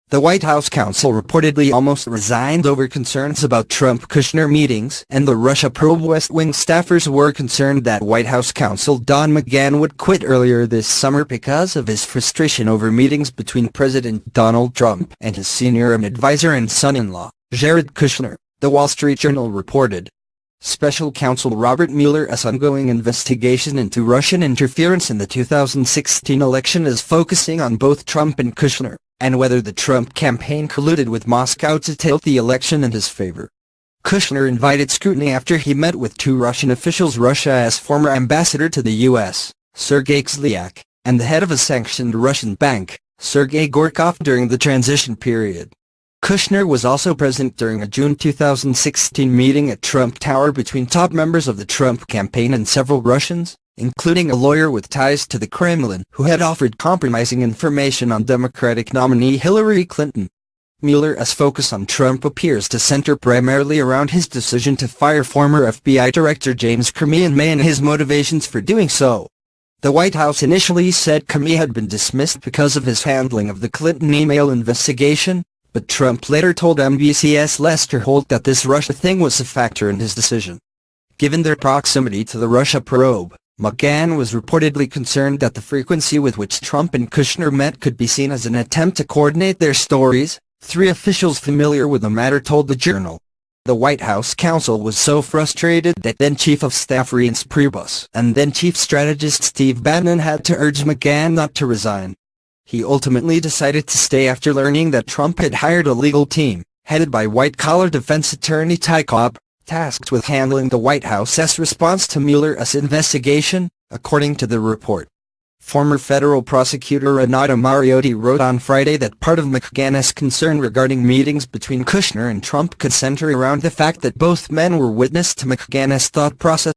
The White House counsel reportedly almost resigned over concerns about Trump Kushner meetings, and the Russia probe. West Wing staffers were concerned that White House counsel Don McGahn would quit earlier this summer because of his frustration over meetings between President Donald Trump and his senior advisor and son-in-law, Jared Kushner, The Wall Street Journal reported. Special counsel Robert Mueller's ongoing investigation into Russian interference in the 2016 election is focusing on both Trump and Kushner, and whether the Trump campaign colluded with Moscow to tilt the election in his favor. Kushner invited scrutiny after he met with two Russian officials: Russia's former ambassador to the U.S., Sergei Kislyak, and the head of a sanctioned Russian bank, Sergei Gorkov, during the transition period. Kushner was also present during a June 2016 meeting at Trump Tower between top members of the Trump campaign and several Russians, including a lawyer with ties to the Kremlin who had offered compromising information on Democratic nominee Hillary Clinton. Mueller's focus on Trump appears to center primarily around his decision to fire former FBI Director James Comey in May and his motivations for doing so. The White House initially said Comey had been dismissed because of his handling of the Clinton email investigation, but Trump later told NBC's Lester Holt that this Russia thing was a factor in his decision. Given their proximity to the Russia probe, McGahn was reportedly concerned that the frequency with which Trump and Kushner met could be seen as an attempt to coordinate their stories, three officials familiar with the matter told the Journal. The White House counsel was so frustrated that then Chief of Staff Reince Priebus and then Chief Strategist Steve Bannon had to urge McGahn not to resign. He ultimately decided to stay after learning that Trump had hired a legal team, headed by white-collar defense attorney Ty Cobb, tasked with handling the White House's response to Mueller's investigation, according to the report. Former federal prosecutor Renato Mariotti wrote on Friday that part of McGahn's concern regarding meetings between Kushner and Trump could center around the fact that both men were witness to McGahn's thought process.